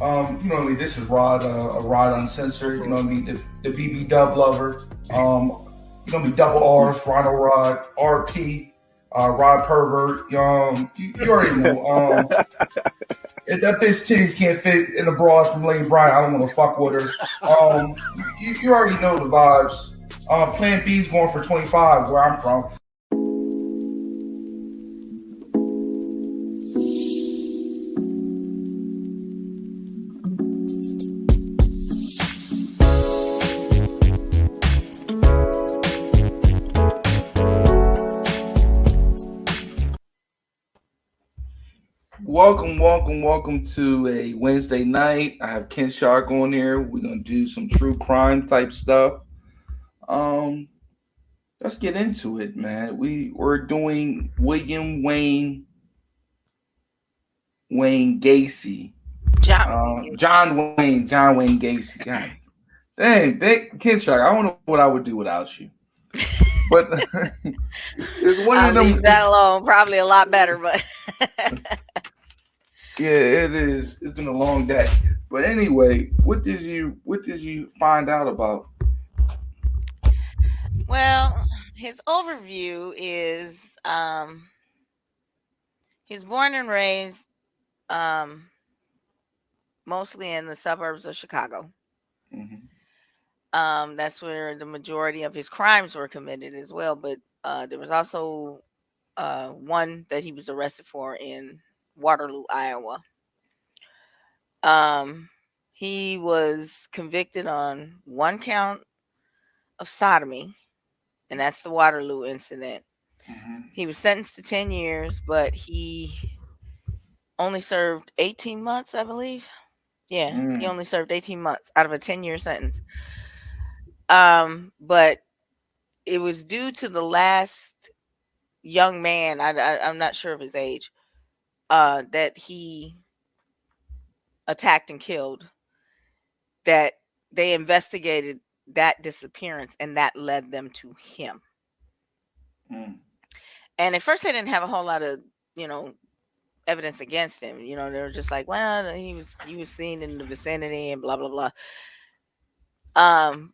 You know what I mean? This is Rod, Rod Uncensored. You know what I mean? The BB Dub lover. You know what I mean? Double R's, Rhino Rod, RP, Rod Pervert. You already know. If that bitch titties can't fit in a bra from Lady Bryant, I don't want to fuck with her. You already know the vibes. Plan B's going for 25 where I'm from. Welcome to a Wednesday night. I have Ken Shark on here. We're gonna do some true crime type stuff. Um, let's get into it, man. We're doing Wayne Gacy. John Wayne Gacy. God dang, Ken Shark. I don't know what I would do without you. But it's one I'll of them. leave that alone. Probably a lot better, but Yeah, it is. It's been a long day. But anyway, what did you find out about? well, his overview is he's born and raised um, mostly in the suburbs of Chicago. Mm-hmm. That's where the majority of his crimes were committed as well. But there was also one that he was arrested for in Waterloo, Iowa. Um, he was convicted on one count of sodomy, and that's the Waterloo incident. Mm-hmm. He was sentenced to 10 years, but he only served 18 months, I believe. Yeah, he Mm. only served 18 months out of a 10-year sentence. But it was due to the last young man, I'm not sure of his age, that he attacked and killed, that they investigated that disappearance and that led them to him. Mm. And at first they didn't have a whole lot of, you know, evidence against him. You know, they were just like, well, he was seen in the vicinity and blah blah blah.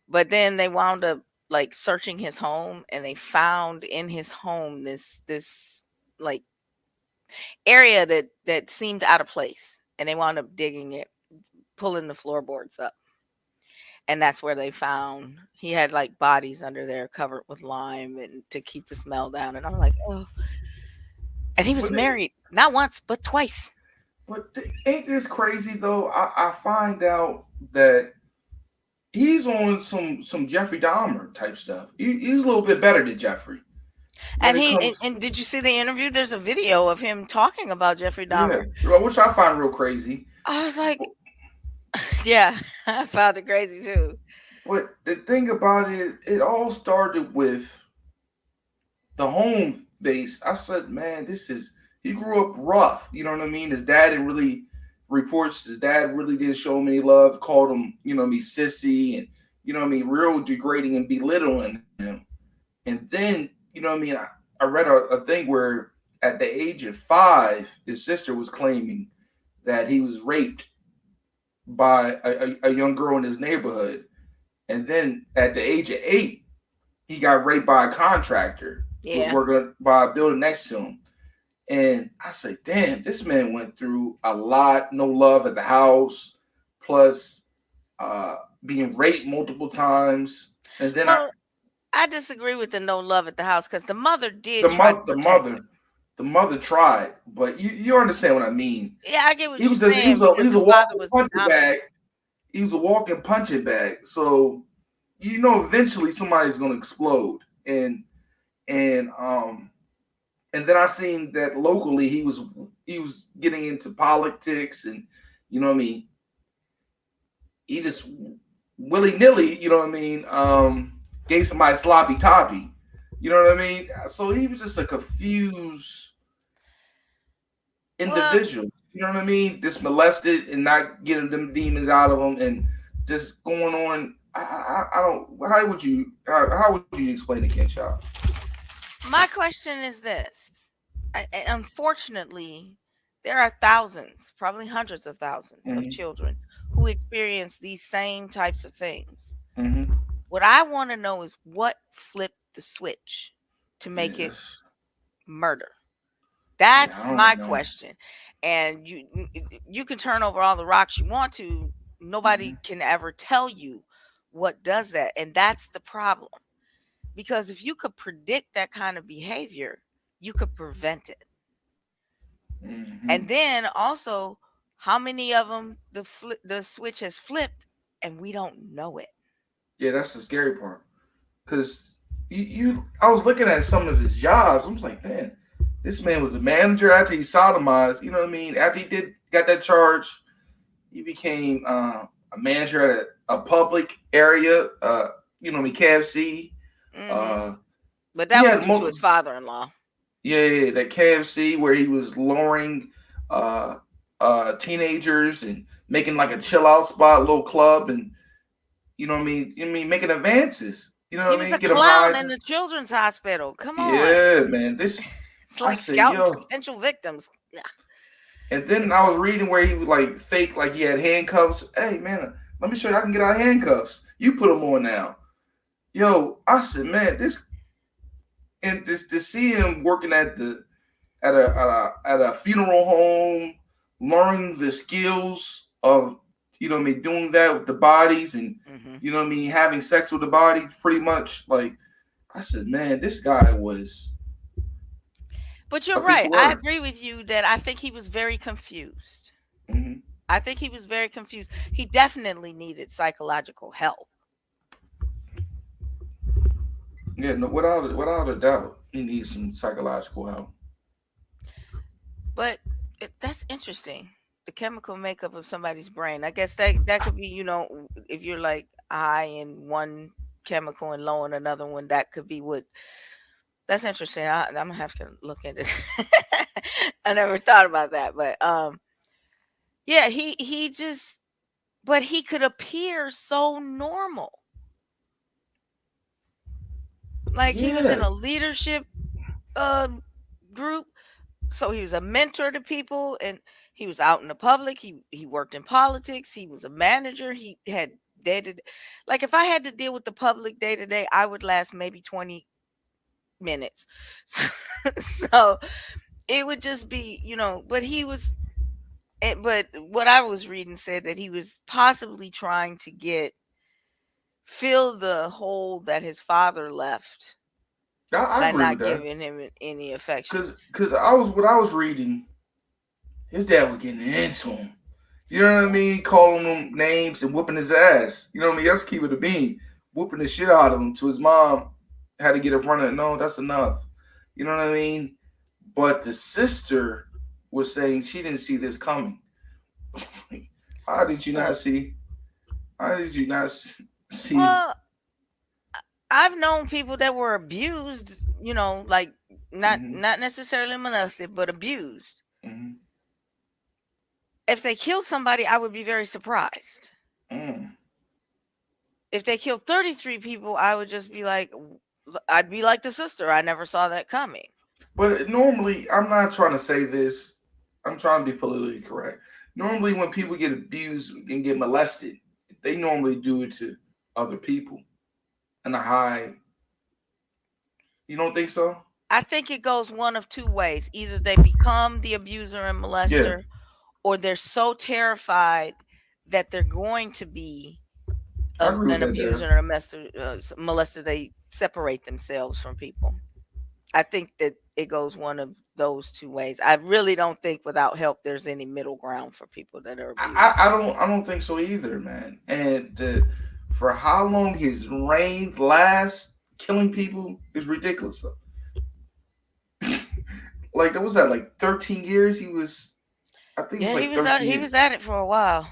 But then they wound up like searching his home, and they found in his home this like area that seemed out of place, and they wound up digging it, pulling the floorboards up, and that's where they found he had like bodies under there covered with lime and to keep the smell down. And I'm like, oh. And he was But it, married not once but twice. ain't this crazy though? I find out that he's on some Jeffrey Dahmer type stuff. He's a little bit better than Jeffrey when And it he comes. and did you see the interview? There's a video of him talking about Jeffrey Yeah, Dahmer. which I find real crazy. I was like, yeah, I found it crazy too. But the thing about it, it all started with the home base. I said, man, this is he grew up rough. You know what I mean? His dad didn't really reports his dad really didn't show him any love, called him, you know what I mean, sissy and you know what I mean, real degrading and belittling him. And then, you know what I mean, I read a thing where at the age of 5, his sister was claiming that he was raped by a young girl in his neighborhood. And then at the age of 8, he got raped by a contractor who was Yeah. working by a building next to him. And I said, damn, this man went through a lot, no love at the house, plus uh, being raped multiple times. And then Well, I disagree with the no love at the house because the mother the did try to mother, the protect mother, him. the mother tried, but you understand what I mean. Yeah, I get what He you're was just, he saying was a he because was the a father walking was the punching dominant. bag. He was a walking punching bag. So you know, eventually somebody's gonna explode. And and then I seen that locally he was getting into politics and you know what I mean. He just willy nilly, you know what I mean. Gave somebody sloppy toppy, you know what I mean. So he was just a confused Well, individual, you know what I mean. Just molested and not getting them demons out of him and just going on. I don't. How would you explain the Ken my question is this. Unfortunately, There are thousands, probably hundreds of thousands of Mm-hmm. children who experience these same types of things. Mm-hmm. What I want to know is what flipped the switch to make it Yes. murder. Yeah, I That's my don't know. question. And you can turn over all the rocks you want to, nobody Mm-hmm. can ever tell you what does that. And that's the problem. Because if you could predict that kind of behavior, you could prevent it. Mm-hmm. And then also, how many of them the switch has flipped and we don't know it? Yeah, that's the scary part. Cause I was looking at some of his jobs. I was like, man, this man was a manager after he sodomized. You know what I mean? After he did got that charge, he became a manager at a public area. You know what I mean? KFC. Hmm. Uh, But he that was had due to his father-in-law. yeah, that KFC where he was luring uh, teenagers and making like a chill out spot, little club, and you know what I mean. I mean, making advances. You know He what I was mean? a Get them clown high. in the children's hospital. Come on. Yeah, man. This It's I like said, scouting yo. potential victims. And then I was reading where he would like fake like he had handcuffs. Hey man, let me show you I can get out of handcuffs. You put them on now. Yo, I said, man, this and this to see him working at a funeral home, learning the skills of you know what I mean, doing that with the bodies and Hmm. you know what I mean, having sex with the body, pretty much. Like I said, man, this guy was But you're a piece right. of I work. agree with you that I think he was very confused. Hmm. I think he was very confused. He definitely needed psychological help. Yeah, no, without a doubt, he needs some psychological help. But that's interesting. The chemical makeup of somebody's brain. I guess that could be, if you're like high in one chemical and low in another one, that could be what. That's interesting. I'm gonna have to look into it. I never thought about that, but yeah, he just, but he could appear so normal, like he was in Yeah, a leadership uh, group. So he was a mentor to people, and he was out in the public. He worked in politics. He was a manager. He had day to like if I had to deal with the public day to day, I would last maybe 20 minutes. So it would just be, but he was. But what I was reading said that he was possibly trying to get fill the hole that his father left I by agree not with that. giving him any affection. Cause I was what I was reading. His dad was getting into him. You know what I Yeah. mean? Calling him names and whooping his ass. You know what I mean? That's keep it a bean. Whooping the shit out of him. To his mom had to get in front of it. No, that's enough. You know what I mean? But the sister was saying she didn't see this coming. How did you not Well, see? How did you not see? well, I've known people that were abused, like Mm-hmm, not necessarily molested, but abused. mm-hmm, If they killed somebody, I would be very surprised. mm. If they killed 33 people, I would just be like, I'd be like the sister. I never saw that coming. But normally, I'm not trying to say this. I'm trying to be politically correct. Normally, when people get abused and get molested, they normally do it to other people in a high. You don't think so? I think it goes one of two ways. Either they become the abuser and Yeah, molester, or they're so terrified that they're going to be I agree with an that abuser there. or a molester, they separate themselves from people. I think that it goes one of those two ways. I really don't think without help there's any middle ground for people that are abused. I don't think so either, man. And for how long his reign lasts, killing people is ridiculous. Like was that like 13 years? He was, I think it was Yeah, like 13 he years. was at it for a while.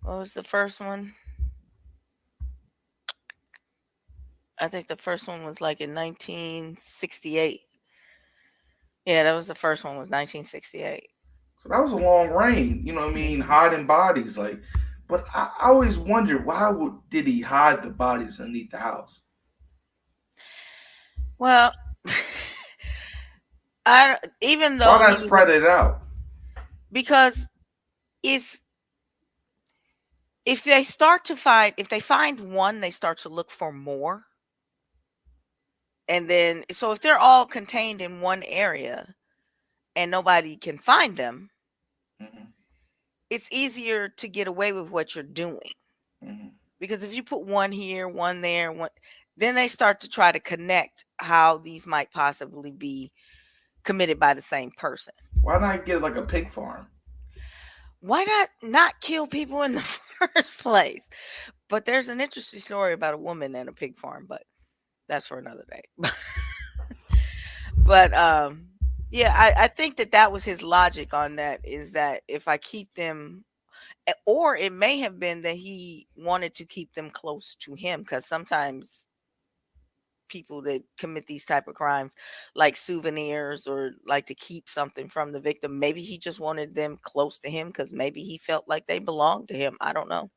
What was the first one? I think the first one was like in 1968. Yeah, that was the first one was 1968. So that was a long reign. You know what I mean? Hmm. Hiding bodies, like. But I always wondered did he hide the bodies underneath the house? Well, I even Why though not he was spread it out? because it's if they find one, they start to look for more. And then so if they're all contained in one area and nobody can find them, Hmm. it's easier to get away with what you're doing. Hmm. Because if you put one here, one there, one, then they start to try to connect how these might possibly be committed by the same person. Why not get like a pig farm? Why not kill people in the first place? But there's an interesting story about a woman and a pig farm, but that's for another day. But yeah, I think that that was his logic on that, is that if I keep them, or it may have been that he wanted to keep them close to him, because sometimes people that commit these type of crimes like souvenirs or like to keep something from the victim. Maybe he just wanted them close to him because maybe he felt like they belonged to him. I don't know.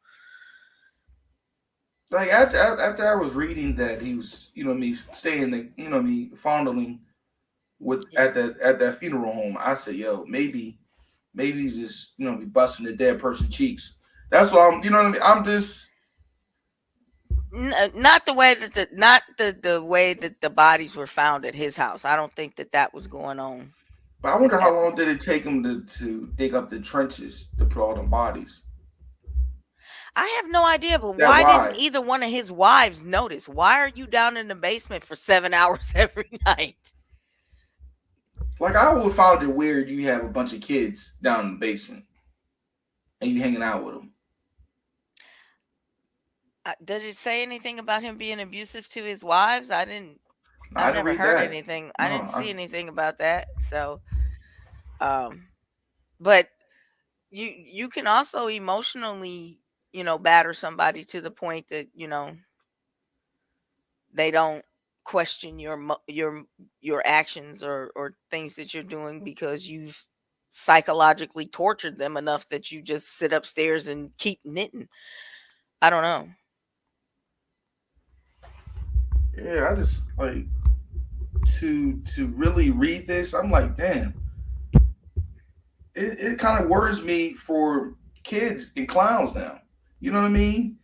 Like after I was reading that he was, me, staying, me, fondling with Yeah. at that funeral home, I said, yo, maybe he's just, be busting the dead person cheeks. That's what I'm, you know what I mean. I'm just, Not the way that not the way that the bodies were found at his house. I don't think that that was going on but I at wonder how that long point. did it take him to dig up the trenches to put all them bodies I have no idea, but that why didn't wide. either one of his wives notice? Why are you down in the basement for 7 hours every night? Like I would found it weird. You have a bunch of kids down in the basement and you hanging out with them. Does it say anything about him being abusive to his wives? I didn't. No, I I've didn't never read heard that. anything. No, I didn't see anything about that. So, um, but you can also emotionally, batter somebody to the point that they don't question your actions or things that you're doing because you've psychologically tortured them enough that you just sit upstairs and keep knitting. I don't know. yeah, I just like to really read this. I'm like, damn, it kind of worries me for kids and clowns now. You know what I mean?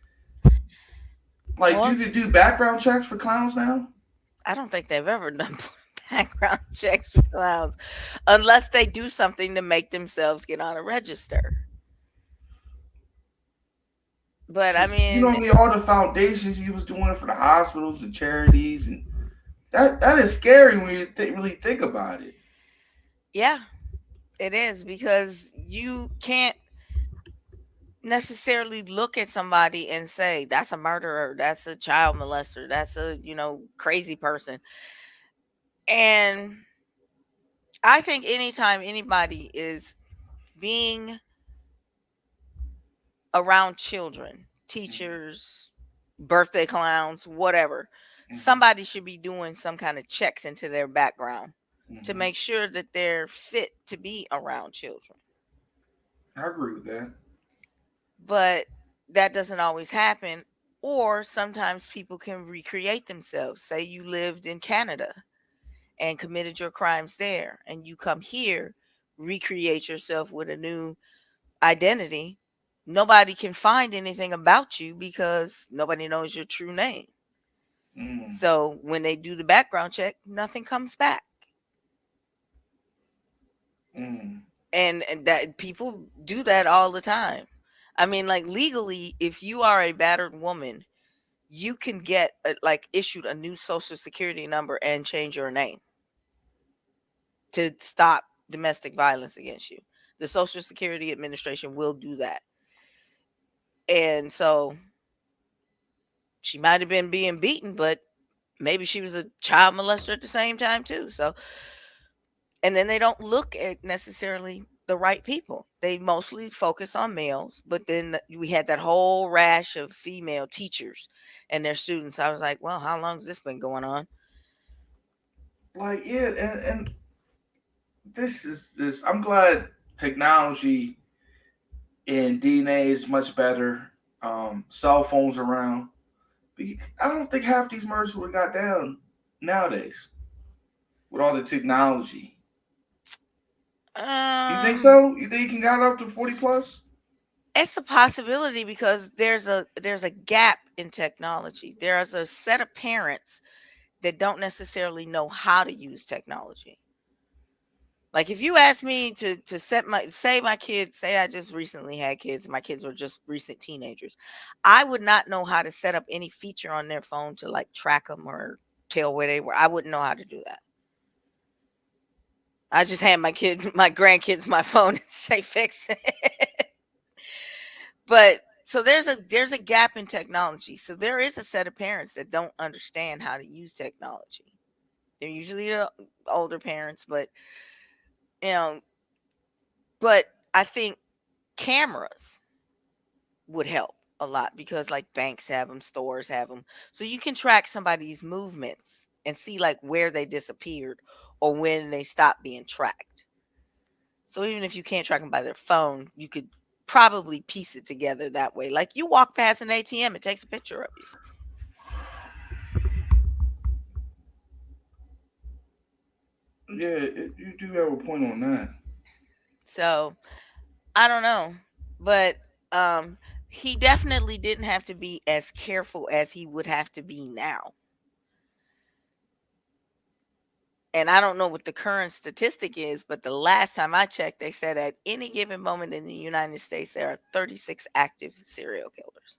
Like, Well, do they do background checks for clowns now? I don't think they've ever done background checks for clowns unless they do something to make themselves get on a register. But I Because you know mean, what I mean, all the foundations he was doing for the hospitals and charities, and that is scary when you really think about it. yeah, it is, because you can't necessarily look at somebody and say that's a murderer, that's a child molester, that's a, crazy person. And I think anytime anybody is being around children, teachers, birthday clowns, whatever, Hmm. somebody should be doing some kind of checks into their background to Hmm. make sure that they're fit to be around children. I agree with that. But that doesn't always happen. Or sometimes people can recreate themselves. Say you lived in Canada and committed your crimes there, and you come here, recreate yourself with a new identity. Nobody can find anything about you because nobody knows your true name. Mm. So when they do the background check, nothing comes back. Mm. And that people do that all the time. I mean, like, legally, if you are a battered woman, you can get like issued a new social security number and change your name to stop domestic violence against you. The Social Security Administration will do that. And so she might have been being beaten, but maybe she was a child molester at the same time too. So, and then they don't look at necessarily the right people. They mostly focus on males, but then we had that whole rash of female teachers and their students. I was like, well, how long has this been going on? Like, yeah, and this is this. I'm glad technology and DNA is much better. Cell phones around. I don't think half these murders would have got down nowadays with all the technology. You think Um, so? You think you can get up to 40 plus? it's a possibility because there's a gap in technology. There's a set of parents that don't necessarily know how to use technology. Like if you ask me to set my say my kids, say I just recently had kids and my kids were just recent teenagers, I would not know how to set up any feature on their phone to like track them or tell where they were. I wouldn't know how to do that. I just hand my kids, my grandkids, my phone and say fix it. But so there's a gap in technology. So there is a set of parents that don't understand how to use technology. They're usually the older parents, but you know, but I think cameras would help a lot because like banks have them, stores have them. So you can track somebody's movements and see like where they disappeared or when they stopped being tracked. So even if you can't track them by their phone, you could probably piece it together that way. Like you walk past an ATM, it takes a picture of you. Yeah, you do have a point on that. So I don't know, but um, he definitely didn't have to be as careful as he would have to be now. And I don't know what the current statistic is, but the last time I checked, they said at any given moment in the United States, there are 36 active serial killers.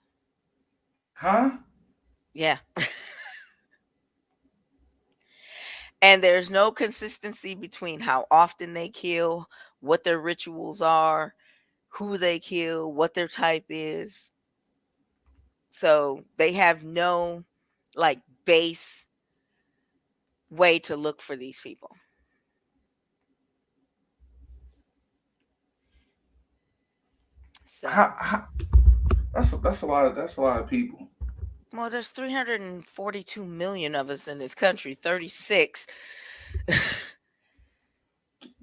Huh? Yeah. And there's no consistency between how often they kill, what their rituals are, who they kill, what their type is. So they have no like base way to look for these people. So, How, that's a lot of people. well, there's 342 million of us in this country. 36.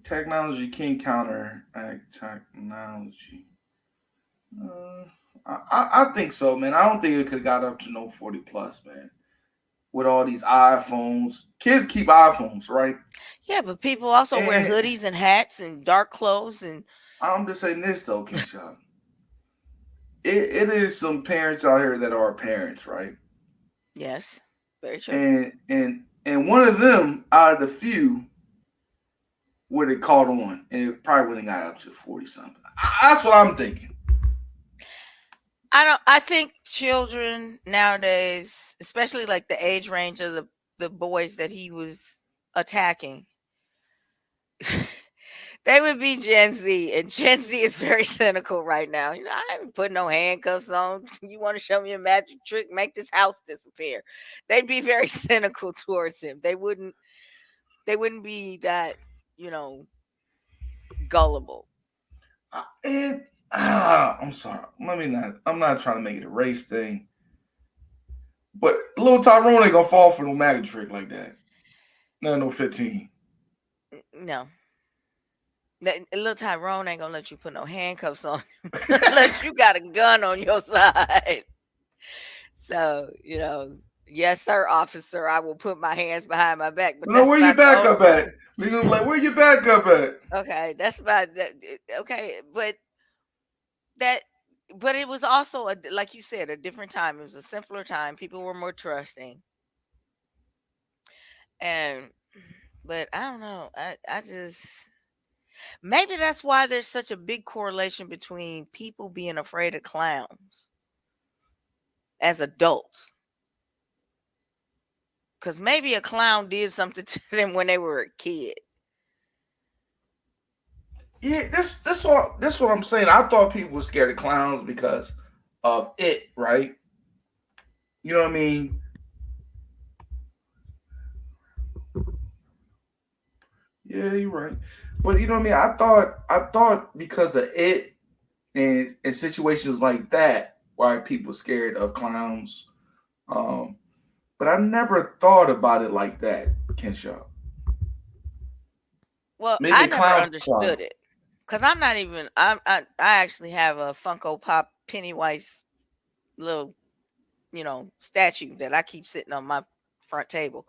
Technology can counteract technology. Uh, I think so, man. I don't think it could have got up to no 40 plus, man. With all these iPhones, kids keep iPhones, right? Yeah, but people also wear And hoodies and hats and dark clothes and I'm just saying this though, Keisha. It is some parents out here that are parents, right? yes, very true. And one of them out of the few would have caught on, and it probably would have got up to 40 something. That's what I'm thinking. I think children nowadays, especially like the age range of the boys that he was attacking, they would be Gen Z, and Gen Z is very cynical right now. You know, I haven't put no handcuffs on. You want to show me a magic trick? Make this house disappear. They'd be very cynical towards him. They wouldn't be that, you know, gullible. And I'm sorry. Let me not. I'm not trying to make it a race thing, but little Tyrone ain't gonna fall for no magic trick like that. No 15. No. Little Tyrone ain't gonna let you put no handcuffs on him unless you got a gun on your side. So, yes, sir, officer, I will put my hands behind my back, but No, that's where your about the backup only. at? We gonna be like, where your backup at? Okay, that's about that. Okay, that, but it was also like you said, a different time. It was a simpler time. People were more trusting, and but I don't know. I just maybe that's why there's such a big correlation between people being afraid of clowns as adults. Because maybe a clown did something to them when they were a kid. Yeah, this what I'm saying. I thought people were scared of clowns because of it, right? You know what I mean? Yeah, you're right. But you know what I mean? I thought because of it and situations like that, why people scared of clowns. Um, but I never thought about it like that, Kenshaw. Well, Maybe I a never clown's a clown. understood it because I'm not even. I actually have a Funko Pop Pennywise little statue that I keep sitting on my front table.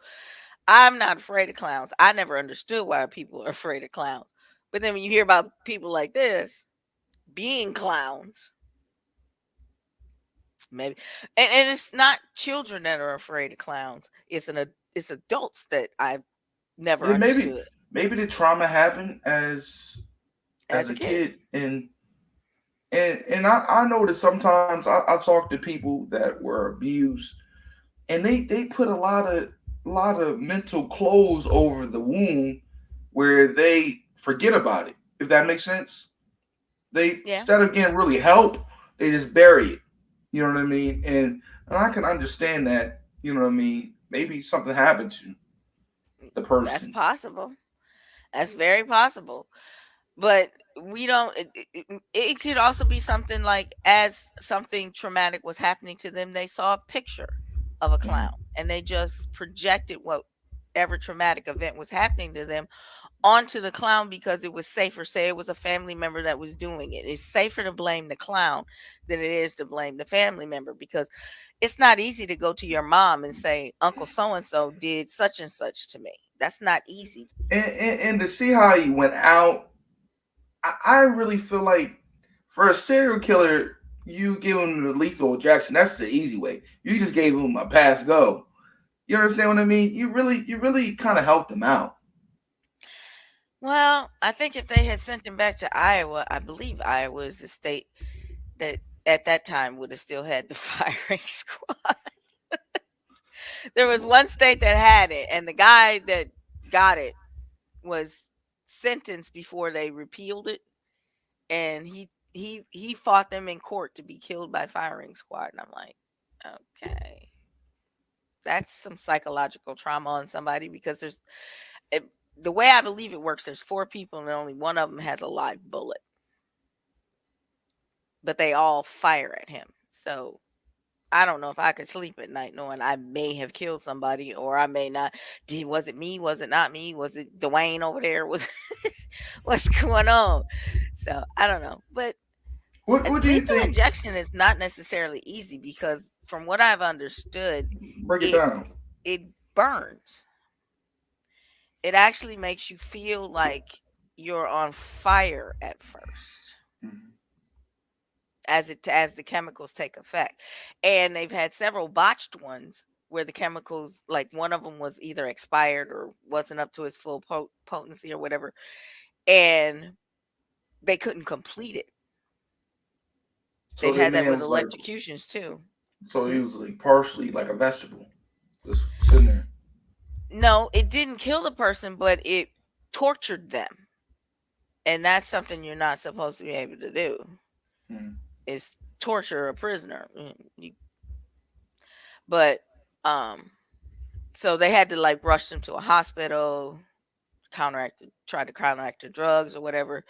I'm not afraid of clowns. I never understood why people are afraid of clowns. But then when you hear about people like this being clowns, maybe, and it's not children that are afraid of clowns. It's adults that I've never Yeah, understood maybe the trauma happened as as a a kid. kid, and I know that sometimes I talk to people that were abused, and they put a lot of mental clothes over the wound where they forget about it. If that makes sense, they Yeah, instead of getting really help, they just bury it. You know what I mean? And I can understand that. You know what I mean? Maybe something happened to the that's person. possible. That's very possible. But we don't. It could also be something like as something traumatic was happening to them, they saw a picture of a clown Mhm. and they just projected whatever traumatic event was happening to them onto the clown because it was safer. Say it was a family member that was doing it. It's safer to blame the clown than it is to blame the family member because it's not easy to go to your mom and say, Uncle so and so did such and such to me. That's not easy. And to see how he went out, I really feel like for a serial killer, you give him the lethal injection. That's the easy way. You just gave him a pass go. You understand what I mean? You really kind of helped him out. Well, I think if they had sent him back to Iowa, I believe Iowa is the state that at that time would have still had the firing squad. There was one state that had it, and the guy that got it was sentenced before they repealed it, and he fought them in court to be killed by firing squad. And I'm like, okay, that's some psychological trauma on somebody because it, the way I believe it works, there's four people and only one of them has a live bullet, but they all fire at him. So I don't know if I could sleep at night knowing I may have killed somebody or I may not. Did Was it me? Was it not me? Was it Dwayne over there? Was what's going on? So I don't know, but What do you lethal think? injection is not necessarily easy because from what I've understood, Break it it down. it burns. It actually makes you feel like you're on fire at first Mhm. as the chemicals take effect. And they've had several botched ones where the chemicals, like one of them was either expired or wasn't up to its full potency or whatever, and they couldn't complete it. So They've the had that man with was like, electrocutions too. so he Hmm? was like partially like a vegetable, just sitting there. No, it didn't kill the person, but it tortured them. And that's something you're not supposed to be able to do. Mhm. Is torture a prisoner. But um so they had to like rush them to a hospital, try to counteract the drugs or whatever.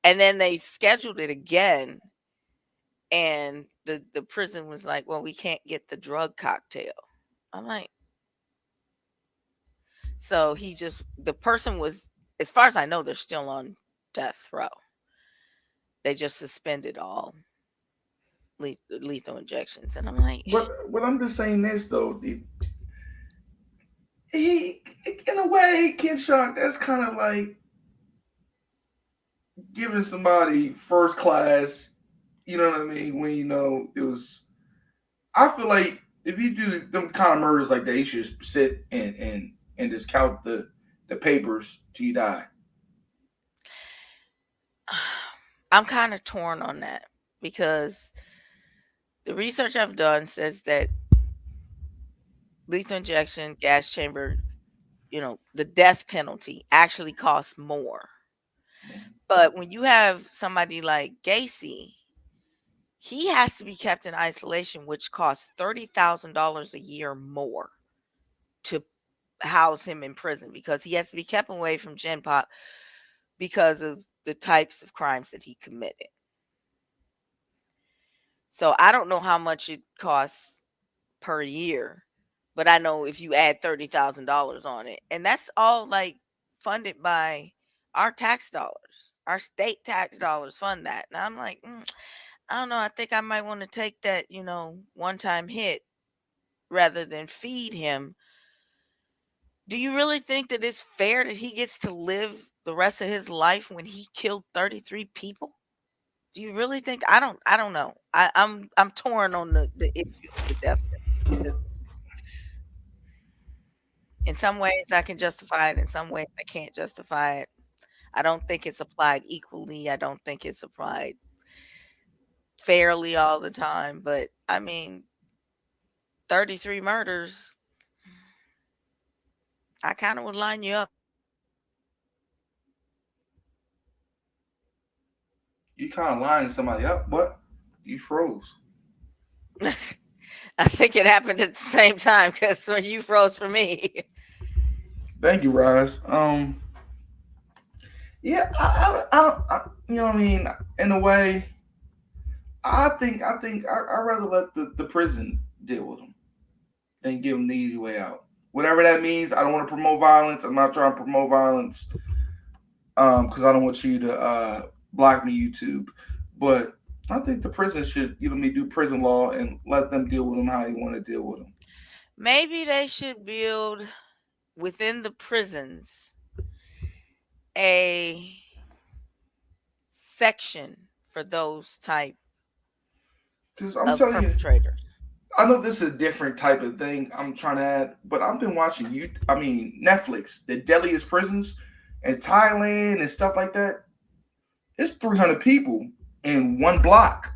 And then they scheduled it again and the prison was like, "Well, we can't get the drug cocktail." I'm like, so the person was, as far as I know, they're still on death row. They just suspended all lethal injections. And I'm like, But I'm just saying this though. He in a way, Ken Shark, that's kind of like giving somebody first class. You know what I mean? When you know it was, I feel like if you do them kind of murders like that, you should sit and just count the papers till you die. I'm kind of torn on that because the research I've done says that lethal injection, gas chamber, the death penalty actually costs more. But when you have somebody like Gacy, he has to be kept in isolation, which costs $30,000 a year more to house him in prison because he has to be kept away from Gen Pop because of the types of crimes that he committed. So I don't know how much it costs per year, but I know if you add $30,000 on it, and that's all like funded by our tax dollars, our state tax dollars fund that. And I'm like, I don't know. I think I might want to take that, one time hit rather than feed him Do you really think that it's fair that he gets to live the rest of his life when he killed 33 people? Do you really think I don't know. I'm torn on the issue of the death penalty because in some ways I can justify it, in some ways I can't justify it. I don't think it's applied equally. I don't think it's applied fairly all the time, but I mean, 33 murders, I kind of would line you up. You kind of lining somebody up. What? You froze. I think it happened at the same time because when you froze for me. Thank you, Rise. Yeah, you know what I mean. In a way, I rather let the prison deal with them than give them the easy way out. Whatever that means. I don't want to promote violence. I'm not trying to promote violence. Because I don't want you to block me, YouTube. But I think the prison should, do prison law and let them deal with them how they want to deal with them. Maybe they should build within the prisons a section for those type Because I'm of telling you, perpetrators. I know this is a different type of thing I'm trying to add, but I've been watching Netflix, the deadliest prisons in Thailand and stuff like that. It's 300 people in one block.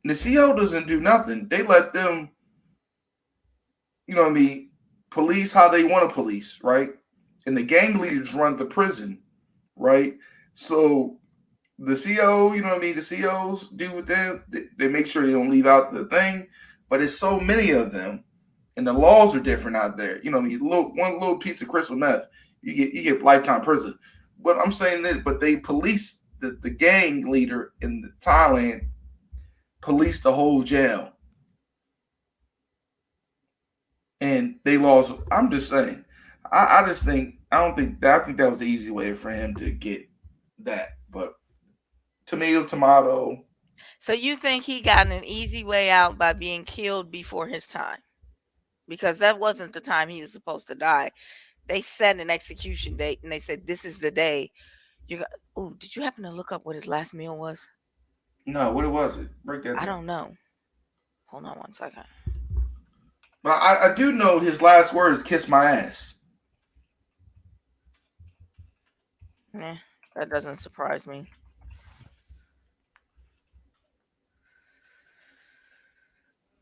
And the CO doesn't do nothing. They let them, you know what I mean, police how they want to police, right? And the gang leaders run the prison, right? So the CO, you know what I mean, the COs do with them, they make sure they don't leave out the thing. But it's so many of them, and the laws are different out there. You know what I mean? One little piece of crystal meth, you get lifetime prison. But I'm saying that, but they police the gang leader in Thailand, police the whole jail, and they lost. I'm just saying. I just think I don't think that I think that was the easy way for him to get that. But tomato, tomato. So you think he got an easy way out by being killed before his time? Because that wasn't the time he was supposed to die. They set an execution date and they said this is the day you got. Oh, did you happen to look up what his last meal was? No, what was it? Break that I down. don't know. Hold on one second. But I do know his last words: "Kiss my ass." Eh, that doesn't surprise me.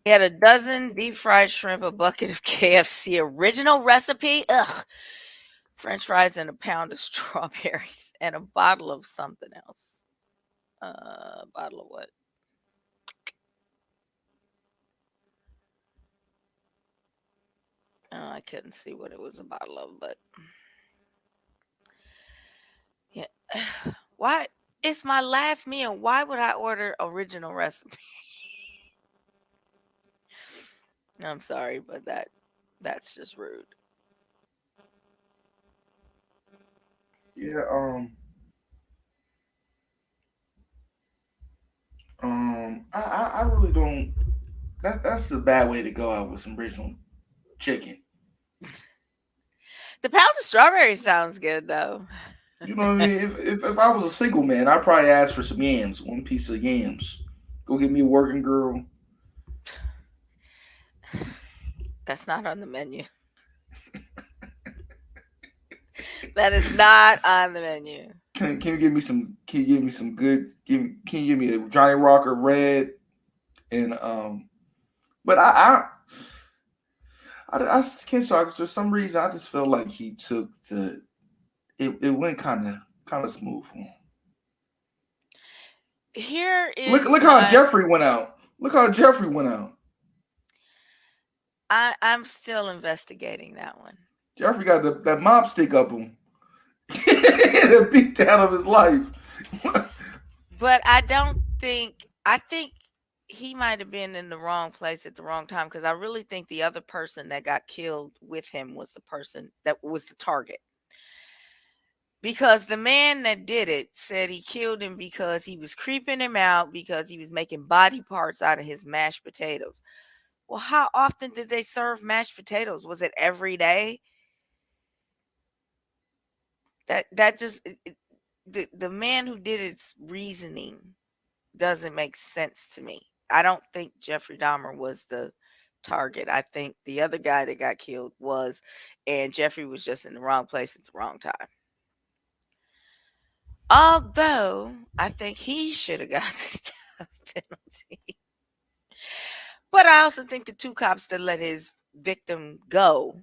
He had a dozen deep fried shrimp, a bucket of KFC original recipe, ugh, French fries, and a pound of strawberries, and a bottle of something else. Bottle of what? I couldn't see what it was a bottle of, but yeah. Why? It's my last meal. Why would I order original recipe? I'm sorry, but that's just rude. Yeah. I really don't. That's a bad way to go out with some original chicken. The pound of strawberries sounds good though. You know what I mean? If I was a single man, I'd probably ask for some yams, one piece of yams. Go get me a working girl. That's not on the menu. That is not on the menu. Can you give me some? Can you give me some good? Can you give me a Johnny Rocker red and But I can't talk for some reason. I just feel like he took the it went kind of smooth for him. Here Look is look how my Jeffrey went out. Look how Jeffrey went out. I'm still investigating that one. Jeffrey got that mop stick up him. The beat down of his life. But I don't think I think he might have been in the wrong place at the wrong time because I really think the other person that got killed with him was the person that was the target. Because the man that did it said he killed him because he was creeping him out because he was making body parts out of his mashed potatoes. Well, how often did they serve mashed potatoes? Was it every day? That just the man who did its reasoning doesn't make sense to me. I don't think Jeffrey Dahmer was the target. I think the other guy that got killed was, and Jeffrey was just in the wrong place at the wrong time. Although I think he should have got the death penalty. But I also think the two cops that let his victim go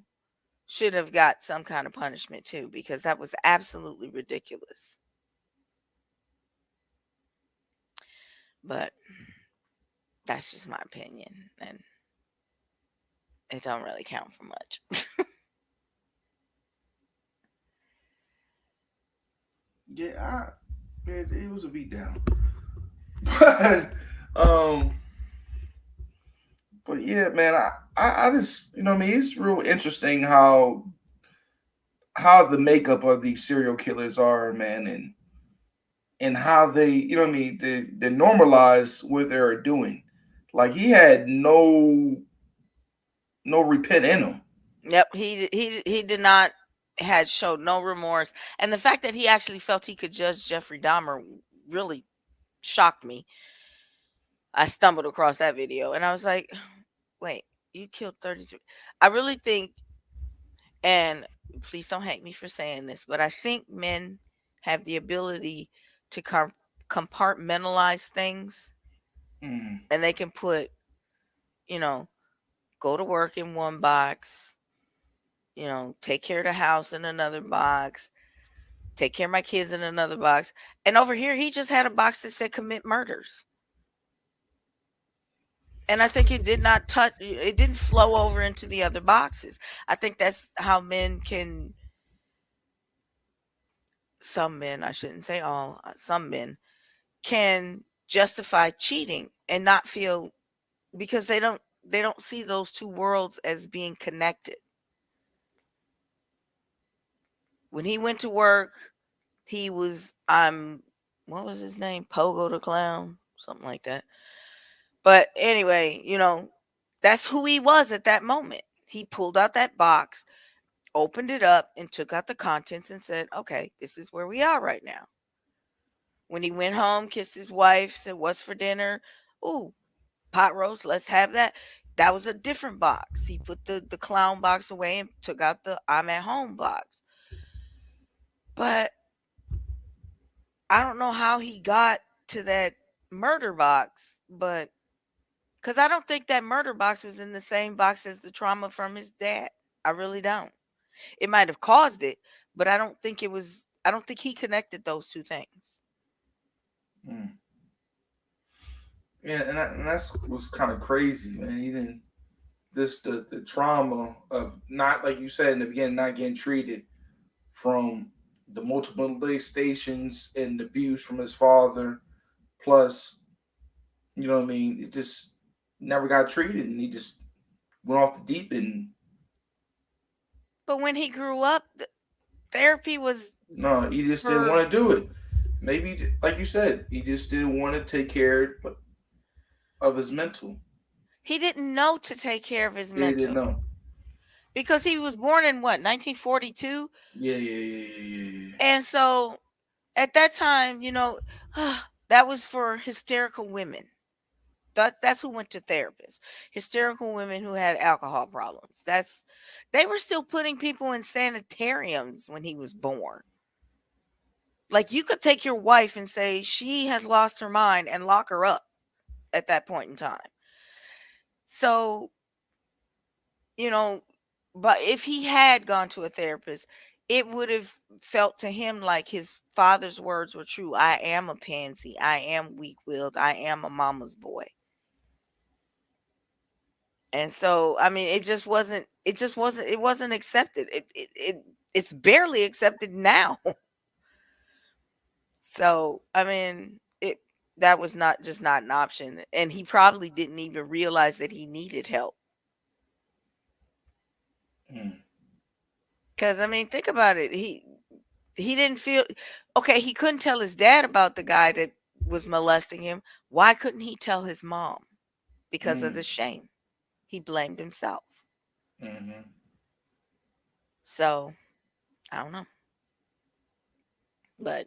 should have got some kind of punishment too, because that was absolutely ridiculous. But that's just my opinion, and it don't really count for much. Yeah, it was a beat down. But um, but yeah, man, I just you know what I mean it's real interesting how the makeup of these serial killers are, man, and how they you know what I mean they normalize what they're doing. Like he had no repent in him. Yep, he did not had showed no remorse, and the fact that he actually felt he could judge Jeffrey Dahmer really shocked me. I stumbled across that video and I was like, "Wait, you killed 33." I really think, and please don't hate me for saying this, but I think men have the ability to compartmentalize things, Mm, and they can put, you know, go to work in one box, take care of the house in another box, take care of my kids in another box. And over here, he just had a box that said commit murders. And I think it did not touch, it didn't flow over into the other boxes. I think that's how men can, some men, I shouldn't say all, some men can justify cheating and not feel, because they don't see those two worlds as being connected. When he went to work, he was what was his name? Pogo the clown, something like that. But anyway, that's who he was at that moment. He pulled out that box, opened it up, and took out the contents and said, "Okay, this is where we are right now." When he went home, kissed his wife, said, "What's for dinner?" "Ooh, pot roast, let's have that." That was a different box. He put the clown box away and took out the I'm at home box. But I don't know how he got to that murder box, but because I don't think that murder box was in the same box as the trauma from his dad. I really don't. It might have caused it, but I don't think it was, I don't think he connected those two things. mm. Yeah, and that's was kind of crazy, man. He didn't this the trauma of not like you said in the beginning, not getting treated from the multiple stations and abuse from his father, plus you know what I mean. It just never got treated, and he just went off the deep end. But when he grew up, therapy was No, he just didn't for, want to do it. Maybe, like you said, he just didn't want to take care of his mental. he didn't know to take care of his Yeah, he didn't mental, know. because he was born in what, 1942? Yeah, yeah, yeah, yeah, yeah, yeah. And so at that time, that was for hysterical women. That's who went to therapists. Hysterical women who had alcohol problems. They were still putting people in sanitariums when he was born. Like, you could take your wife and say she has lost her mind and lock her up at that point in time. So, you know, but if he had gone to a therapist, it would have felt to him like his father's words were true. I am a pansy. I am weak willed. I am a mama's boy. And so, I mean, it wasn't accepted. It's barely accepted now. So, I mean, that was not just not an option. And he probably didn't even realize that he needed help. Mm, Cuz I mean, think about it. He didn't feel okay, he couldn't tell his dad about the guy that was molesting him. Why couldn't he tell his mom? Because of the mm, shame. He blamed himself. mm-hmm. So, I don't know. But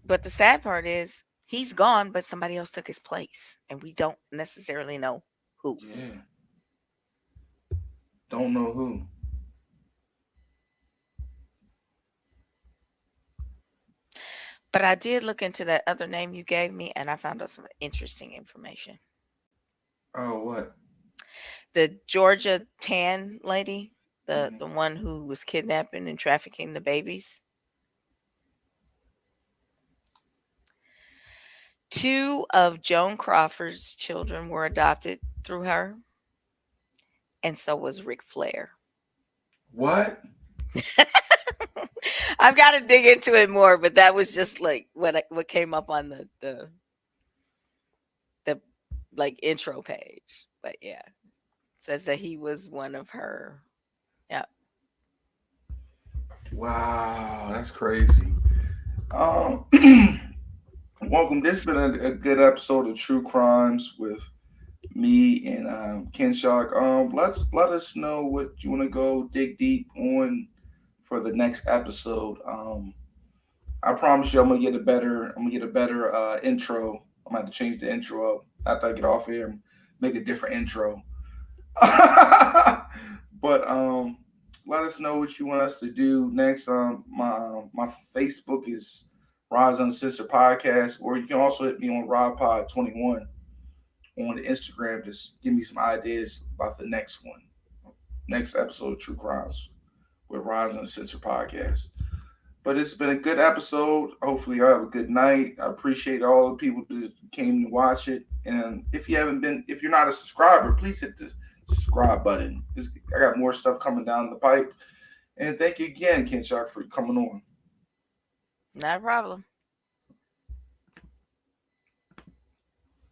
but the sad part is he's gone, but somebody else took his place, and we don't necessarily know who. Yeah, don't know who. But I did look into that other name you gave me, and I found out some interesting information. Oh, what? The Georgia tan lady, the Mhm. the one who was kidnapping and trafficking the babies, two of Joan Crawford's children were adopted through her, and so was Ric Flair. What? I've got to dig into it more, but that was just like what came up on the like intro page. But yeah, says that he was one of her. Yeah, Wow, that's crazy. Um, welcome. This has been a good episode of True Crimes with me and Ken Shark. Let us know what you want to go dig deep on for the next episode. I promise you, I'm gonna get a better intro. I'm gonna have to change the intro up after I get off here and make a different intro. But let us know what you want us to do next. My Facebook is Rise Uncensored Podcast, or you can also hit me on RobPod21 on the Instagram. Just give me some ideas about the next one, next episode of True Crimes with Rise Uncensored Podcast. But it's been a good episode. Hopefully, you have a good night. I appreciate all the people that came to watch it. And if you're not a subscriber, please hit the subscribe button. I got more stuff coming down the pipe. And thank you again, Ken Shark, for coming on. not a problem.